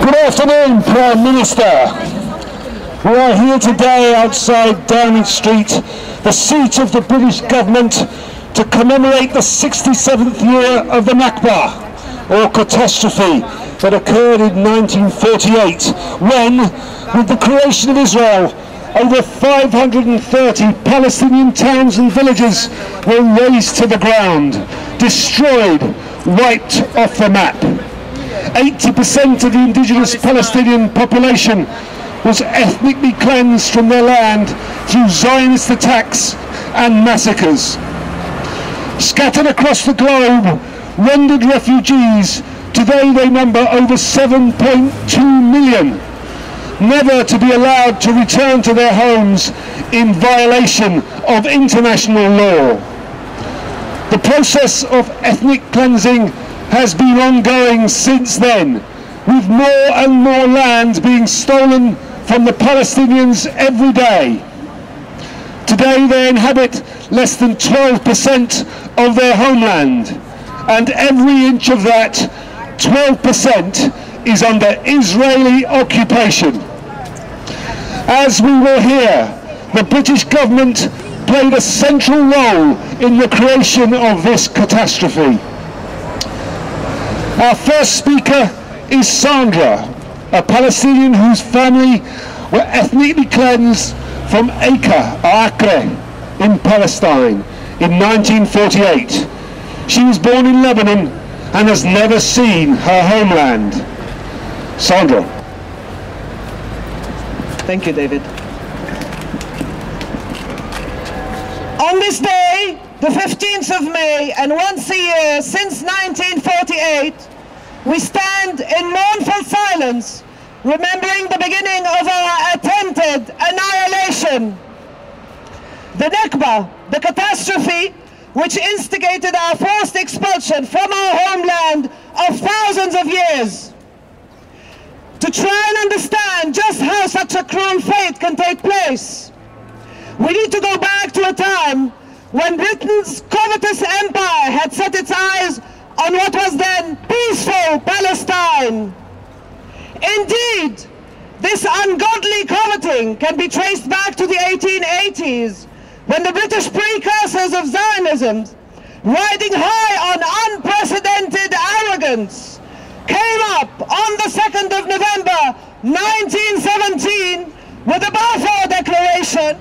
Good afternoon, Prime Minister. We are here today outside Downing Street, the seat of the British government, to commemorate the 67th year of the Nakba, or catastrophe, that occurred in 1948, when, with the creation of Israel, over 530 Palestinian towns and villages were razed to the ground, destroyed, wiped off the map. 80% of the indigenous Palestinian population was ethnically cleansed from their land through Zionist attacks and massacres. Scattered across the globe, rendered refugees, today they number over 7.2 million, never to be allowed to return to their homes in violation of international law. The process of ethnic cleansing has been ongoing since then, with more and more land being stolen from the Palestinians every day. Today they inhabit less than 12% of their homeland, and every inch of that 12% is under Israeli occupation. As we will hear, the British government played a central role in the creation of this catastrophe. Our first speaker is Sandra, a Palestinian whose family were ethnically cleansed from Acre in Palestine in 1948. She was born in Lebanon and has never seen her homeland. Sandra. Thank you, David. On this day, the 15th of May, and once a year since 1948, we stand in mournful silence, remembering the beginning of our attempted annihilation. The Nakba, the catastrophe which instigated our forced expulsion from our homeland of thousands of years. To try and understand just how such a cruel fate can take place, we need to go back to a time when Britain's covetous empire had set its eyes on what was then peaceful Palestine. Indeed, this ungodly coveting can be traced back to the 1880s, when the British precursors of Zionism, riding high on unprecedented arrogance, came up on the 2nd of November 1917 with the Balfour Declaration,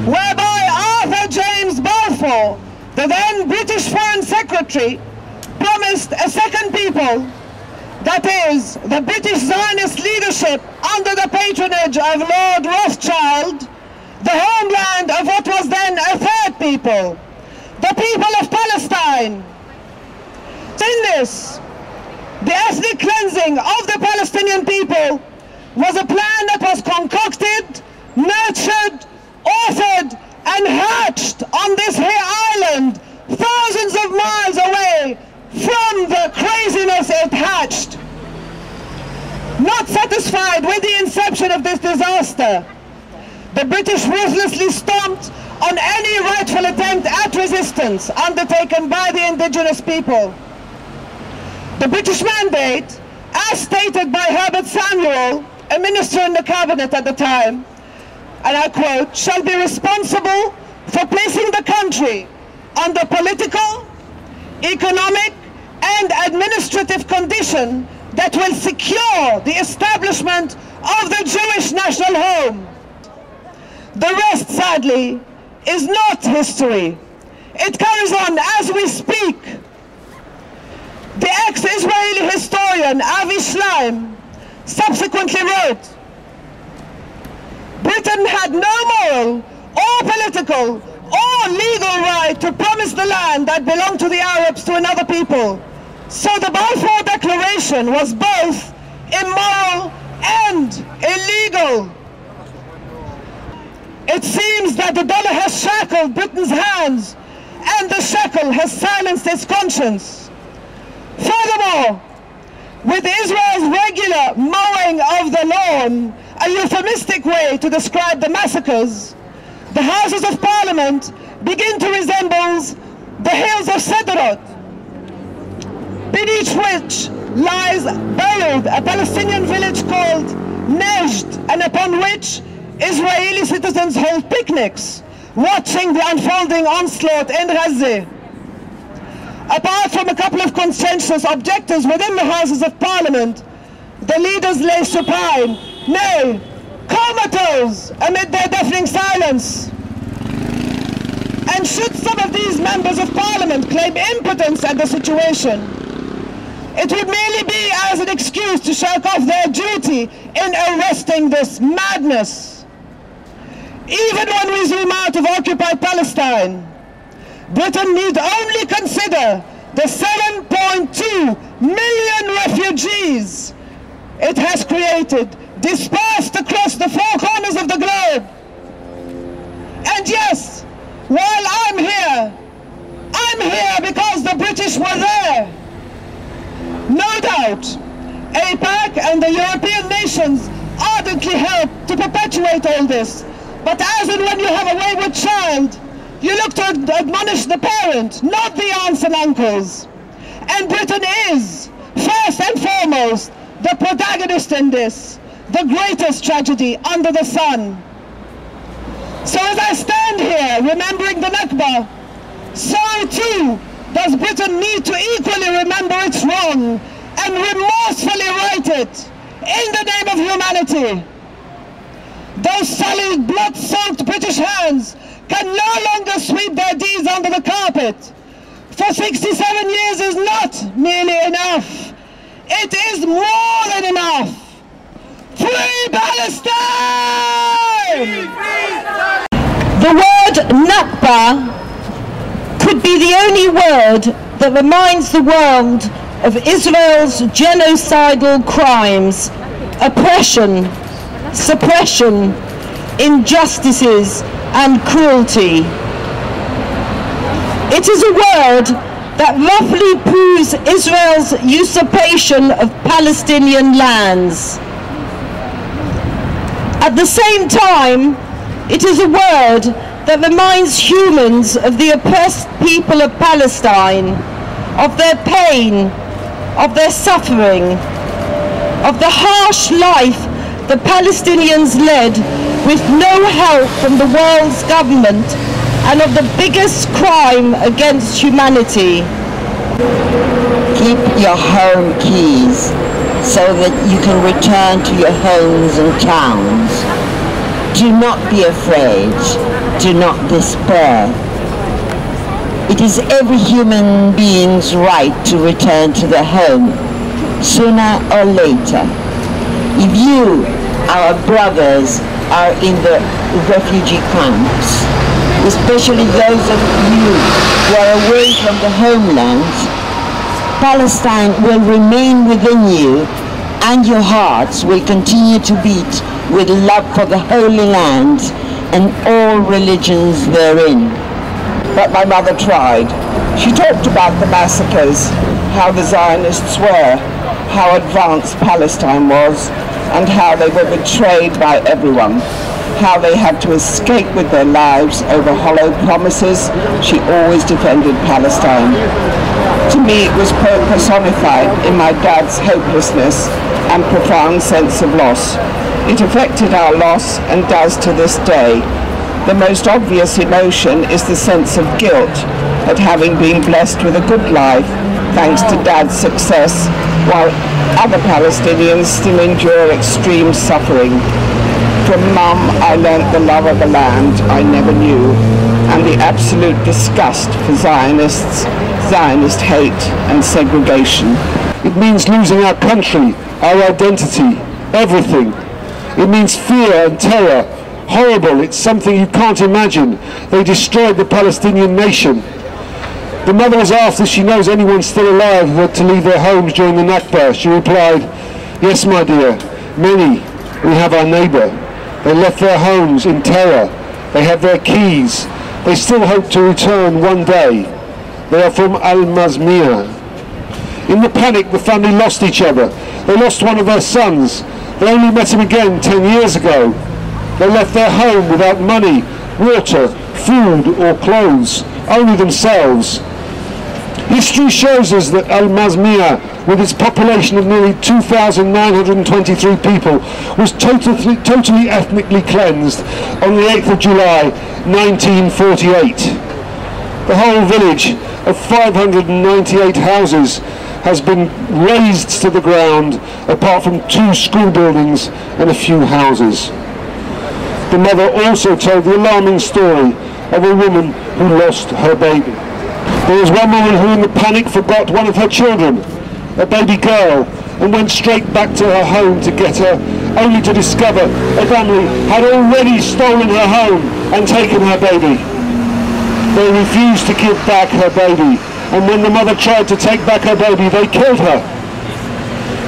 whereby Arthur James Balfour, the then British Foreign Secretary, promised a second people, that is, the British Zionist leadership under the patronage of Lord Rothschild, the homeland of what was then a third people, the people of Palestine. In this, the ethnic cleansing of the Palestinian people was a plan that was concocted, nurtured, authored, and hatched on this here island, thousands of miles away from the craziness it hatched. Not satisfied with the inception of this disaster, the British ruthlessly stomped on any rightful attempt at resistance undertaken by the indigenous people. The British mandate, as stated by Herbert Samuel, a minister in the cabinet at the time, and I quote, shall be responsible for placing the country under political, economic, and administrative condition that will secure the establishment of the Jewish national home. The rest, sadly, is not history. It carries on as we speak. The ex-Israeli historian Avi Schleim subsequently wrote, Britain had no moral or political or legal right to promise the land that belonged to the Arabs to another people. So the Balfour Declaration was both immoral and illegal. It seems that the dollar has shackled Britain's hands and the shackle has silenced its conscience. Furthermore, with Israel's regular mowing of the lawn, a euphemistic way to describe the massacres, the Houses of Parliament begin to resemble the hills of Sederot, beneath which lies buried a Palestinian village called Najd, and upon which Israeli citizens hold picnics, watching the unfolding onslaught in Gaza. Apart from a couple of conscientious objectors within the Houses of Parliament, the leaders lay supine, nay, comatose amid their deafening silence. And should some of these members of Parliament claim impotence at the situation, it would merely be as an excuse to shirk off their duty in arresting this madness. Even when we zoom out of occupied Palestine, Britain need only consider the 7.2 million refugees it has created, dispersed across the four corners of the globe. And yes, while I'm here because the British were there. No doubt, AIPAC and the European nations ardently helped to perpetuate all this. But as and when you have a wayward child, you look to admonish the parent, not the aunts and uncles. And Britain is, first and foremost, the protagonist in this, the greatest tragedy under the sun. So as I stand here remembering the Nakba, so too does Britain need to equally remember its wrong and remorsefully right it in the name of humanity. Those sullied, blood-soaked British hands can no longer sweep their deeds under the carpet. For 67 years is not merely enough. It is more than enough. Free Palestine! The word Nakba could be the only word that reminds the world of Israel's genocidal crimes, oppression, suppression, injustices, and cruelty. It is a word that roughly proves Israel's usurpation of Palestinian lands. At the same time, it is a word that reminds humans of the oppressed people of Palestine, of their pain, of their suffering, of the harsh life the Palestinians led with no help from the world's government, and of the biggest crime against humanity. Keep your home keys so that you can return to your homes and towns. Do not be afraid. Do not despair. It is every human being's right to return to their home, sooner or later. If you, our brothers, are in the refugee camps, especially those of you who are away from the homeland, Palestine will remain within you, and your hearts will continue to beat with love for the Holy Land and all religions therein. But my mother tried. She talked about the massacres, how the Zionists were, how advanced Palestine was, and how they were betrayed by everyone, how they had to escape with their lives over hollow promises. She always defended Palestine. To me, it was personified in my dad's hopelessness and profound sense of loss. It affected our loss and does to this day. The most obvious emotion is the sense of guilt at having been blessed with a good life thanks to Dad's success, while other Palestinians still endure extreme suffering. From Mum, I learnt the love of the land I never knew, and the absolute disgust for Zionists, Zionist hate and segregation. It means losing our country, our identity, everything. It means fear and terror. Horrible, it's something you can't imagine. They destroyed the Palestinian nation. The mother was asked if she knows anyone still alive who had to leave their homes during the Nakba. She replied, "Yes, my dear, many. We have our neighbour. They left their homes in terror. They have their keys. They still hope to return one day. They are from Al-Mazmiyah." In the panic, the family lost each other. They lost one of their sons. They only met him again 10 years ago. They left their home without money, water, food or clothes, only themselves. History shows us that Al-Mazmiyah, with its population of nearly 2,923 people, was totally ethnically cleansed on the 8th of July 1948. The whole village of 598 houses has been razed to the ground, apart from 2 school buildings and a few houses. The mother also told the alarming story of a woman who lost her baby. There was one woman who in the panic forgot one of her children, a baby girl, and went straight back to her home to get her, only to discover a family had already stolen her home and taken her baby. They refused to give back her baby, and when the mother tried to take back her baby, they killed her.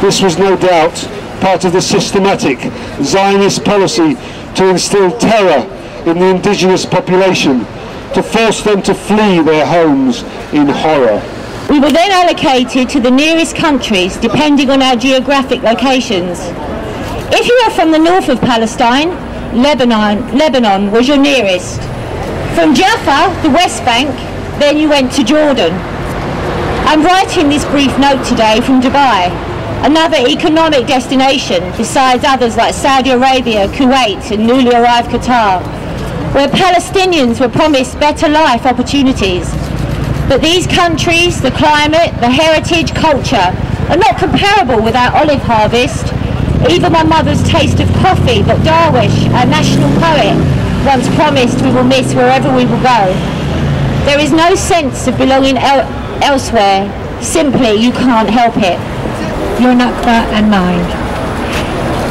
This was no doubt part of the systematic Zionist policy to instill terror in the indigenous population, to force them to flee their homes in horror. We were then allocated to the nearest countries depending on our geographic locations. If you are from the north of Palestine, Lebanon was your nearest. From Jaffa, the West Bank, then you went to Jordan. I'm writing this brief note today from Dubai, another economic destination besides others like Saudi Arabia, Kuwait and newly arrived Qatar, where Palestinians were promised better life opportunities. But these countries, the climate, the heritage, culture are not comparable with our olive harvest. Even my mother's taste of coffee that Darwish, our national poet, once promised we will miss wherever we will go. There is no sense of belonging elsewhere, simply you can't help it. Your Nakba and mine.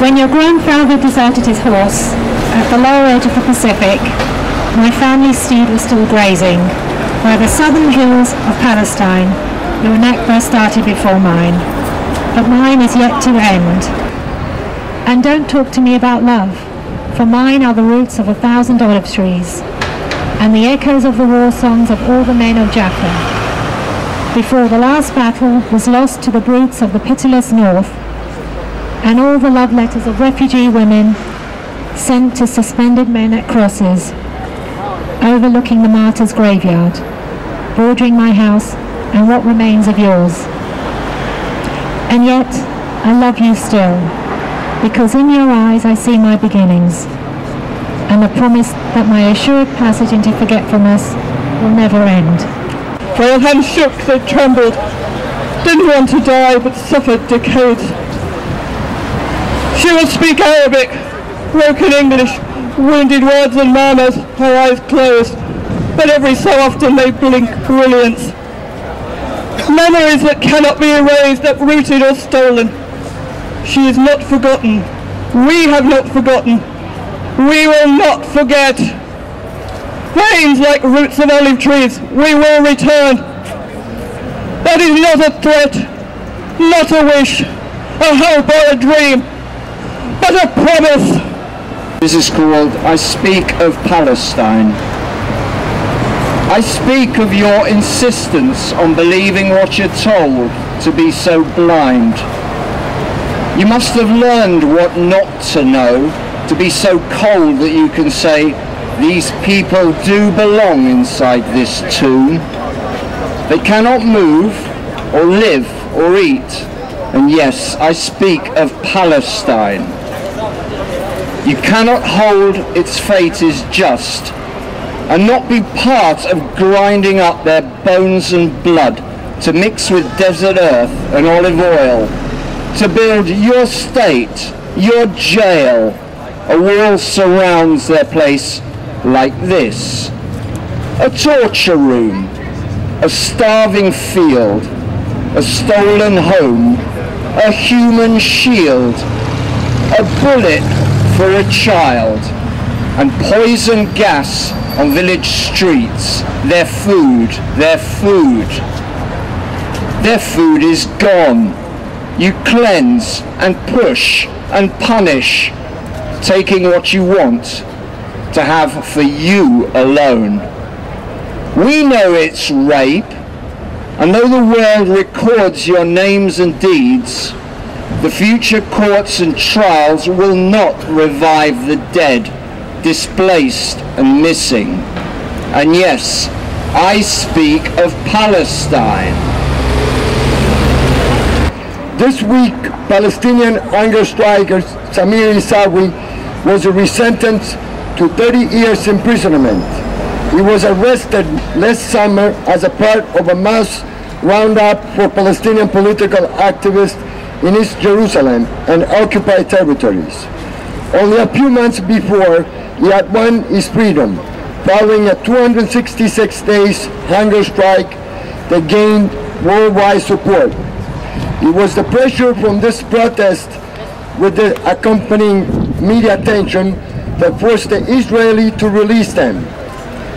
When your grandfather deserted his horse at the lower edge of the Pacific, my family's steed was still grazing. By the southern hills of Palestine, your Nakba started before mine, but mine is yet to end. And don't talk to me about love, for mine are the roots of 1,000 olive trees, and the echoes of the war songs of all the men of Jaffa. Before the last battle was lost to the brutes of the pitiless north, and all the love letters of refugee women sent to suspended men at crosses, overlooking the martyr's graveyard, bordering my house and what remains of yours. And yet, I love you still, because in your eyes I see my beginnings, and the promise that my assured passage into forgetfulness will never end. While hands shook, they trembled, didn't want to die, but suffered decades. She would speak Arabic, broken English, wounded words and murmurs, her eyes closed, but every so often they blink brilliance. Memories that cannot be erased, uprooted or stolen. She is not forgotten. We have not forgotten. We will not forget. Veins like roots of olive trees, we will return. That is not a threat, not a wish, a hope or a dream, but a promise. This is called I Speak of Palestine. I speak of your insistence on believing what you're told to be so blind. You must have learned what not to know, to be so cold that you can say, these people do belong inside this tomb. They cannot move, or live, or eat. And yes, I speak of Palestine. You cannot hold its fate is just, and not be part of grinding up their bones and blood to mix with desert earth and olive oil, to build your state, your jail. A wall surrounds their place like this. A torture room, a starving field, a stolen home, a human shield, a bullet for a child, and poison gas on village streets. Their food, their food. Their food is gone. You cleanse and push and punish, taking what you want to have for you alone. We know it's rape, and though the world records your names and deeds, the future courts and trials will not revive the dead, displaced and missing. And yes, I speak of Palestine. This week, Palestinian hunger striker Samir Isawi was resentenced to 30 years imprisonment. He was arrested last summer as a part of a mass roundup for Palestinian political activists in East Jerusalem and occupied territories. Only a few months before, he had won his freedom, following a 266 days hunger strike that gained worldwide support. It was the pressure from this protest with the accompanying media attention that forced the Israeli to release them.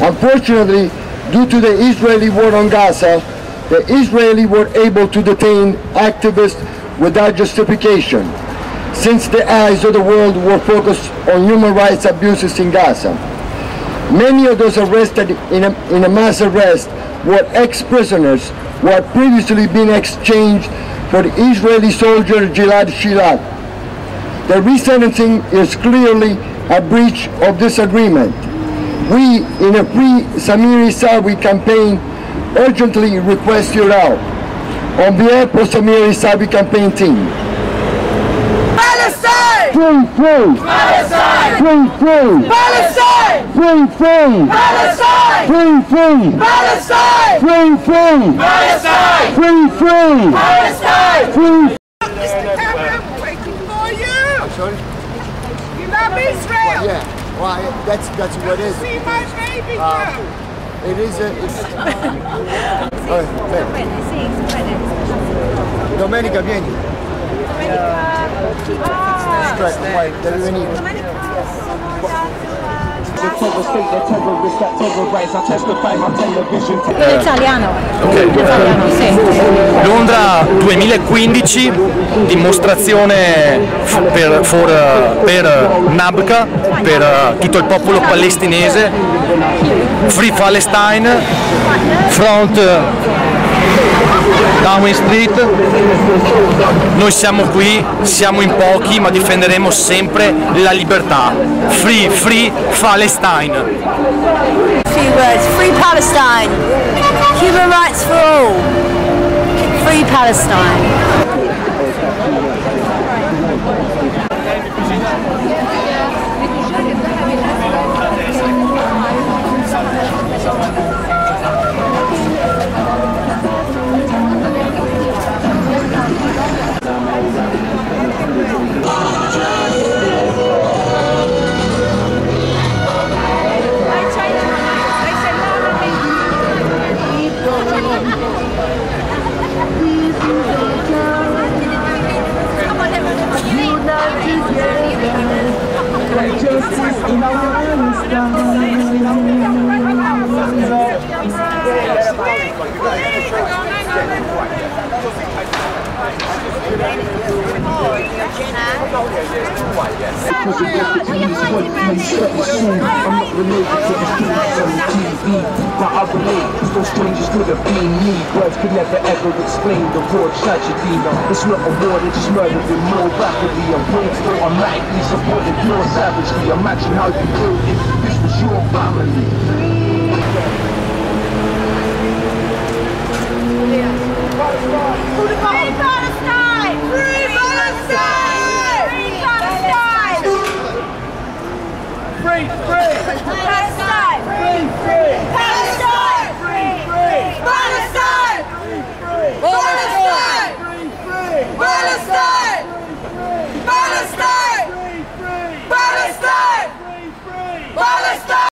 Unfortunately, due to the Israeli war on Gaza, the Israeli were able to detain activists without justification, since the eyes of the world were focused on human rights abuses in Gaza. Many of those arrested in a mass arrest were ex-prisoners who had previously been exchanged for the Israeli soldier Gilad Shalit. The resentencing is clearly a breach of this agreement. We, in a Free Samir Isawi campaign, urgently request your help. On behalf of Samir Isawi campaign team. Palestine! Free, free! Palestine! Free, free! Palestine! Free, free! Palestine! Free, free! Palestine! Free, free! Palestine! Free, free! Palestine! Free! I'm waiting for you! Sorry? You love Israel! Yeah, well, that's what it is. See my baby girl! It is a... Domenica, vieni. Devi venire. L'italiano. Ok. Sì. Londra 2015, dimostrazione per Nakba, per tutto il popolo palestinese, Free Palestine, Front Downing Street. Noi siamo qui, siamo in pochi, ma difenderemo sempre la libertà. Free Palestine. Few words. Free Palestine. Human rights for all. Free Palestine. Words could never ever explain the raw tragedy. It's not a war, they just murdered it more rapidly. I'm grateful, I'm likely supported your savagely. Imagine how you feel if this was your family. Free Palestine!